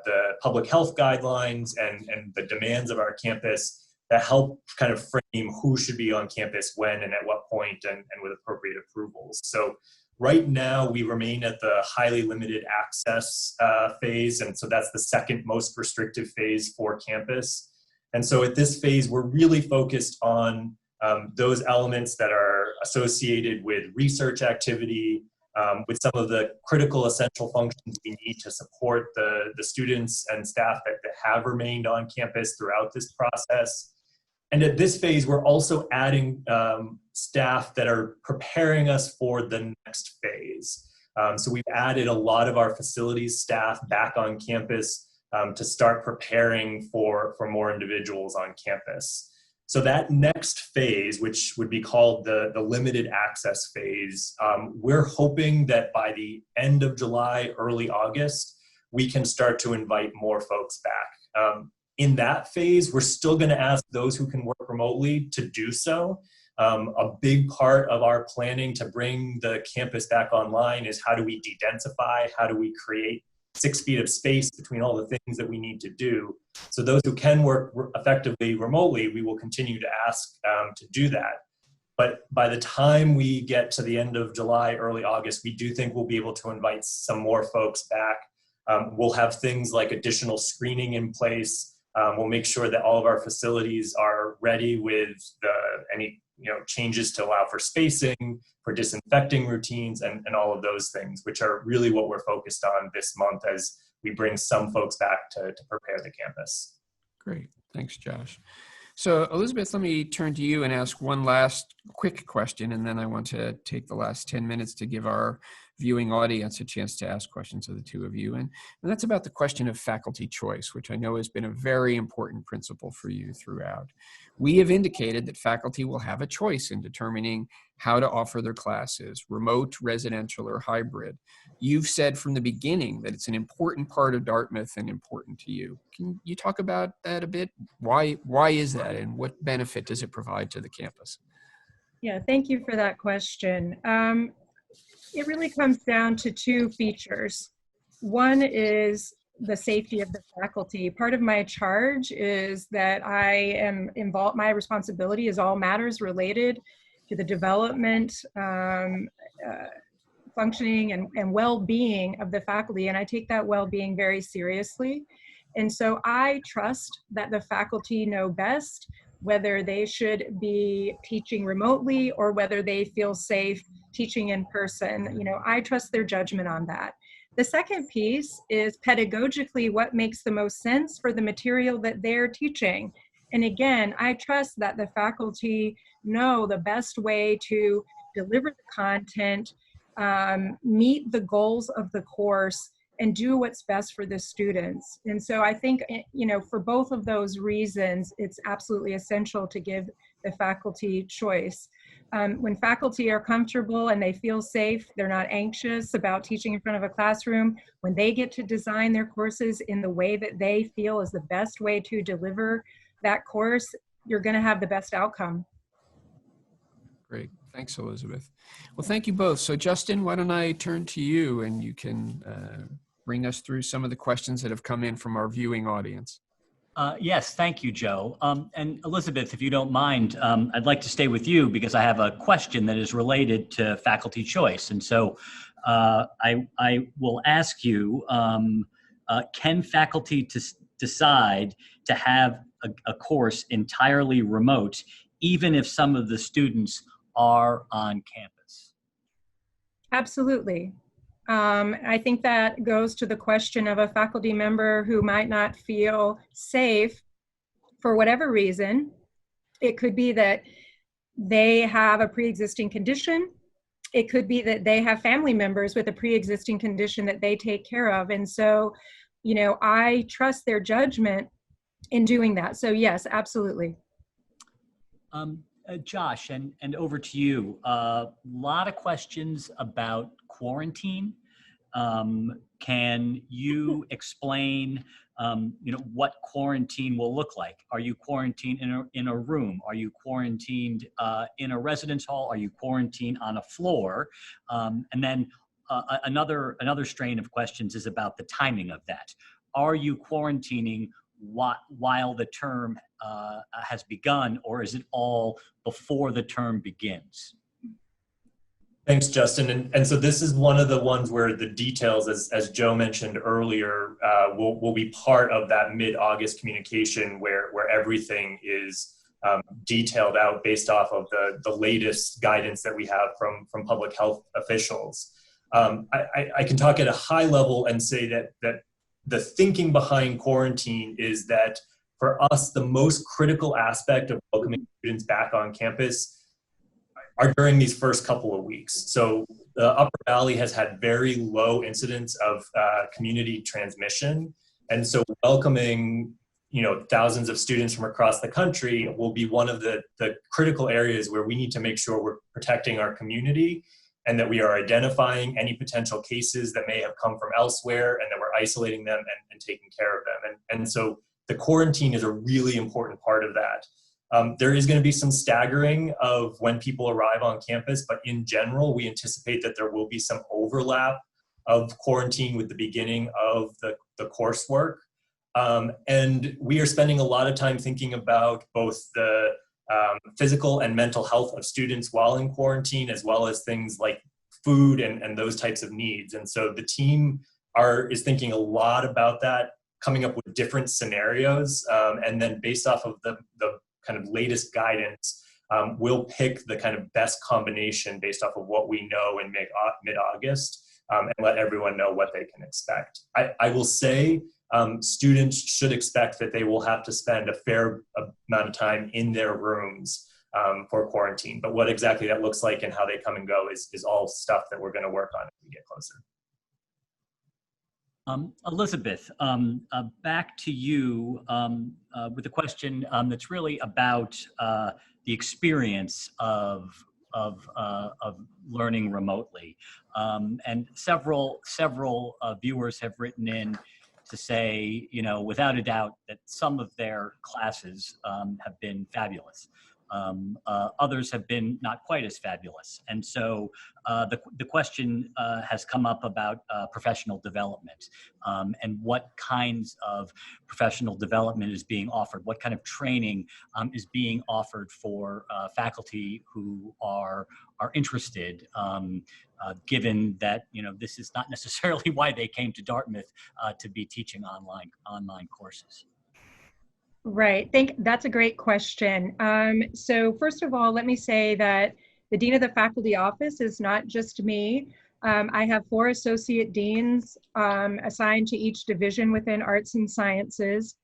the public health guidelines and the demands of our campus that help kind of frame who should be on campus when and at what point and with appropriate approvals. So right now we remain at the highly limited access phase. And so that's the second most restrictive phase for campus. And so at this phase, we're really focused on those elements that are associated with research activity, with some of the critical essential functions we need to support the students and staff that have remained on campus throughout this process. And at this phase, we're also adding staff that are preparing us for the next phase. So we've added a lot of our facilities staff back on campus to start preparing for more individuals on campus. So that next phase, which would be called the limited access phase, we're hoping that by the end of July, early August, we can start to invite more folks back. In that phase, we're still going to ask those who can work remotely to do so. A big part of our planning to bring the campus back online is how do we de-densify, how do we create 6 feet of space between all the things that we need to do. So those who can work effectively remotely, we will continue to ask to do that. But by the time we get to the end of July, early August, we do think we'll be able to invite some more folks back. We'll have things like additional screening in place. We'll make sure that all of our facilities are ready with any changes to allow for spacing, for disinfecting routines, and all of those things, which are really what we're focused on this month as we bring some folks back to prepare the campus. Great, thanks, Josh. So Elizabeth, let me turn to you and ask one last quick question, and then I want to take the last 10 minutes to give our viewing audience a chance to ask questions of the two of you. And that's about the question of faculty choice, which I know has been a very important principle for you throughout. We have indicated that faculty will have a choice in determining how to offer their classes, remote, residential, or hybrid. You've said from the beginning that it's an important part of Dartmouth and important to you. Can you talk about that a bit? Why is that, and what benefit does it provide to the campus? Yeah, thank you for that question. It really comes down to 2 features. One is the safety of the faculty. Part of my charge is that I am involved, my responsibility is all matters related to the development, functioning, and well-being of the faculty, and I take that well-being very seriously. And so I trust that the faculty know best whether they should be teaching remotely or whether they feel safe teaching in person. I trust their judgment on that. The second piece is pedagogically what makes the most sense for the material that they're teaching. And again, I trust that the faculty know the best way to deliver the content, meet the goals of the course, and do what's best for the students. And so I think, for both of those reasons, it's absolutely essential to give the faculty choice. When faculty are comfortable and they feel safe, they're not anxious about teaching in front of a classroom, when they get to design their courses in the way that they feel is the best way to deliver that course, you're going to have the best outcome. Great. Thanks, Elizabeth. Well, thank you both. So Justin, why don't I turn to you and you can bring us through some of the questions that have come in from our viewing audience. Yes, thank you, Joe. And Elizabeth, if you don't mind, I'd like to stay with you because I have a question that is related to faculty choice. And so I will ask you, can faculty decide to have a course entirely remote, even if some of the students are on campus? Absolutely. I think that goes to the question of a faculty member who might not feel safe for whatever reason. It could be that they have a pre-existing condition. It could be that they have family members with a pre-existing condition that they take care of. And so, I trust their judgment in doing that. So yes, absolutely. Josh, and over to you. A lot of questions about quarantine. Can you explain, what quarantine will look like? Are you quarantined in a room? Are you quarantined in a residence hall? Are you quarantined on a floor? And then another strain of questions is about the timing of that. Are you quarantining while the term has begun, or is it all before the term begins? Thanks, Justin. And so this is one of the ones where the details, as Joe mentioned earlier, will be part of that mid-August communication where everything is detailed out based off of the latest guidance that we have from public health officials. I can talk at a high level and say that the thinking behind quarantine is that for us, the most critical aspect of welcoming students back on campus are during these first couple of weeks. So the Upper Valley has had very low incidence of community transmission. And so welcoming, thousands of students from across the country will be one of the critical areas where we need to make sure we're protecting our community and that we are identifying any potential cases that may have come from elsewhere and that we're isolating them and taking care of them. And so the quarantine is a really important part of that. There is going to be some staggering of when people arrive on campus, but in general, we anticipate that there will be some overlap of quarantine with the beginning of the coursework. And we are spending a lot of time thinking about both the physical and mental health of students while in quarantine, as well as things like food and those types of needs. And so the team is thinking a lot about that, coming up with different scenarios. And then based off of the kind of latest guidance, we'll pick the kind of best combination based off of what we know in mid-August and let everyone know what they can expect. I will say students should expect that they will have to spend a fair amount of time in their rooms for quarantine. But what exactly that looks like and how they come and go is all stuff that we're going to work on as we get closer. Elizabeth, back to you with a question that's really about the experience of learning remotely. And several viewers have written in to say, without a doubt, that some of their classes have been fabulous. Others have been not quite as fabulous. And so the question has come up about professional development and what kinds of professional development is being offered, what kind of training is being offered for faculty who are interested, given that this is not necessarily why they came to Dartmouth to be teaching online courses. Right. That's a great question. So first of all, let me say that the Dean of the Faculty Office is not just me. I have 4 associate deans assigned to each division within arts and sciences.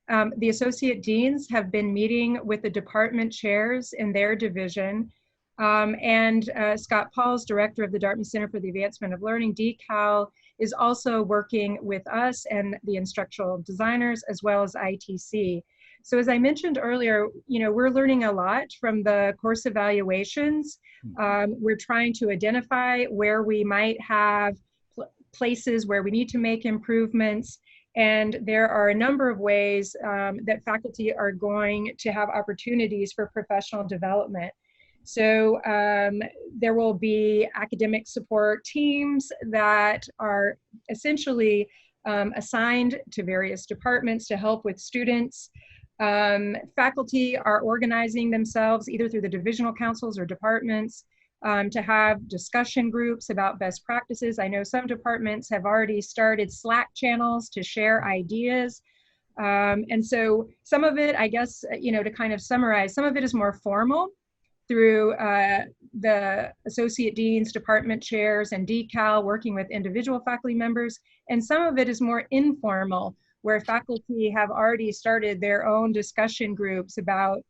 The associate deans have been meeting with the department chairs in their division. And Scott Pauls, director of the Dartmouth Center for the Advancement of Learning, DCAL, is also working with us and the instructional designers as well as ITC. So as I mentioned earlier, we're learning a lot from the course evaluations. We're trying to identify where we might have places where we need to make improvements. And there are a number of ways that faculty are going to have opportunities for professional development. So there will be academic support teams that are essentially assigned to various departments to help with students. Faculty are organizing themselves either through the divisional councils or departments to have discussion groups about best practices. I know some departments have already started Slack channels to share ideas. And so some of it, I guess, to kind of summarize, some of it is more formal through the associate deans, department chairs, and DCAL working with individual faculty members. And some of it is more informal, where faculty have already started their own discussion groups about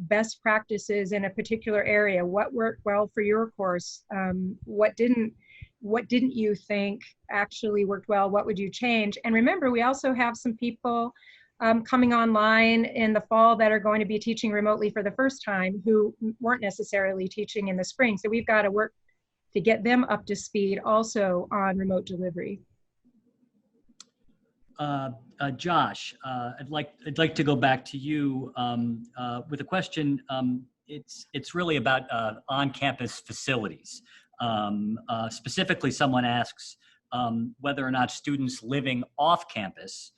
best practices in a particular area. What worked well for your course? What didn't you think actually worked well? What would you change? And remember, we also have some people coming online in the fall that are going to be teaching remotely for the first time who weren't necessarily teaching in the spring. So we've got to work to get them up to speed also on remote delivery. Josh, I'd like to go back to you with a question. It's really about on-campus facilities. Specifically, someone asks whether or not students living off campus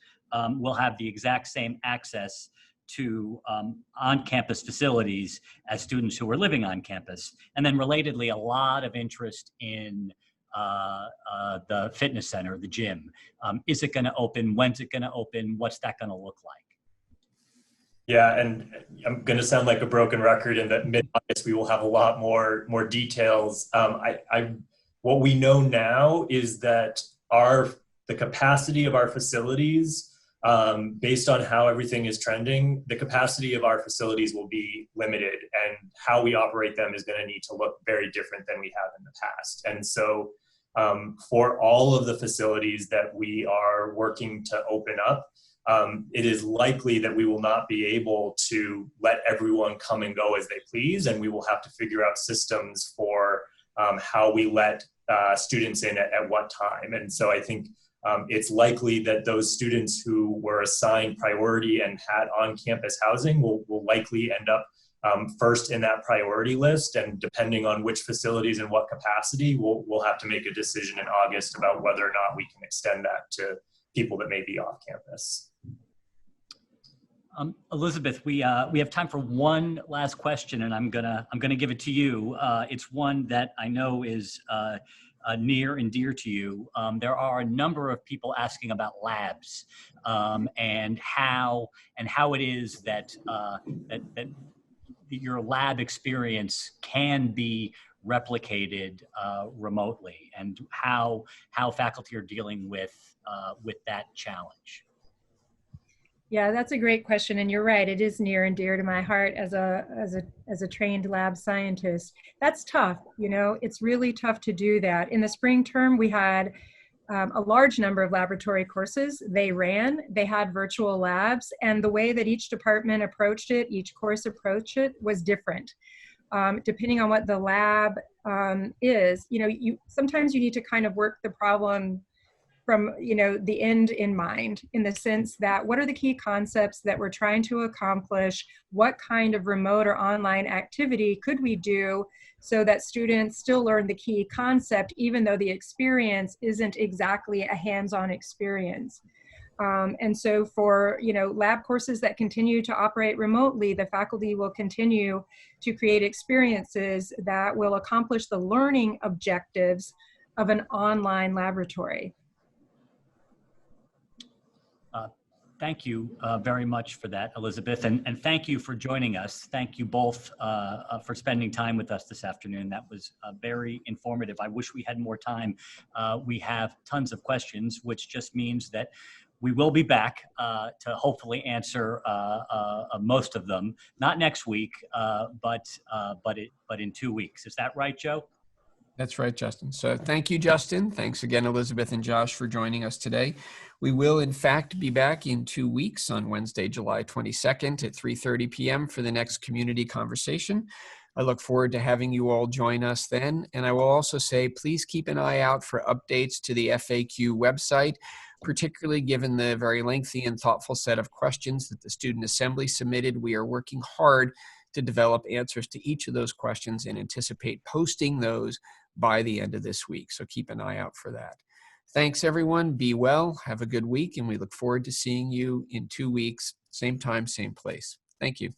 will have the exact same access to on-campus facilities as students who are living on campus. And then relatedly, a lot of interest in the fitness center, the gym. Is it going to open? When's it going to open? What's that going to look like? Yeah, and I'm going to sound like a broken record in that mid-August we will have a lot more details. What we know now is that the capacity of our facilities, based on how everything is trending, the capacity of our facilities will be limited, and how we operate them is going to need to look very different than we have in the past. And so for all of the facilities that we are working to open up, it is likely that we will not be able to let everyone come and go as they please, and we will have to figure out systems for how we let students in at what time. And so I think it's likely that those students who were assigned priority and had on-campus housing will likely end up first in that priority list. And depending on which facilities and what capacity, we'll have to make a decision in August about whether or not we can extend that to people that may be off campus. Elizabeth, we have time for one last question, and I'm gonna give it to you. It's one that I know is near and dear to you. There are a number of people asking about labs and how it is that your lab experience can be replicated remotely, and how faculty are dealing with that challenge. Yeah, that's a great question, and you're right. It is near and dear to my heart as a trained lab scientist. That's tough, It's really tough to do that. In the spring term, we had a large number of laboratory courses. They had virtual labs, and the way that each department approached it, each course approached it, was different. Depending on what the lab is, sometimes you need to kind of work the problem from the end in mind, in the sense that what are the key concepts that we're trying to accomplish? What kind of remote or online activity could we do so that students still learn the key concept, even though the experience isn't exactly a hands-on experience? And so for lab courses that continue to operate remotely, the faculty will continue to create experiences that will accomplish the learning objectives of an online laboratory. Thank you very much for that, Elizabeth, and thank you for joining us. Thank you both for spending time with us this afternoon. That was very informative. I wish we had more time. We have tons of questions, which just means that we will be back to hopefully answer most of them. Not next week, but in 2 weeks. Is that right, Joe? That's right, Justin. So thank you, Justin. Thanks again, Elizabeth and Josh, for joining us today. We will, in fact, be back in 2 weeks on Wednesday, July 22nd at 3:30 p.m. for the next community conversation. I look forward to having you all join us then. And I will also say, please keep an eye out for updates to the FAQ website, particularly given the very lengthy and thoughtful set of questions that the Student Assembly submitted. We are working hard to develop answers to each of those questions and anticipate posting those by the end of this week. So keep an eye out for that. Thanks, everyone. Be well. Have a good week. And we look forward to seeing you in 2 weeks, same time, same place. Thank you.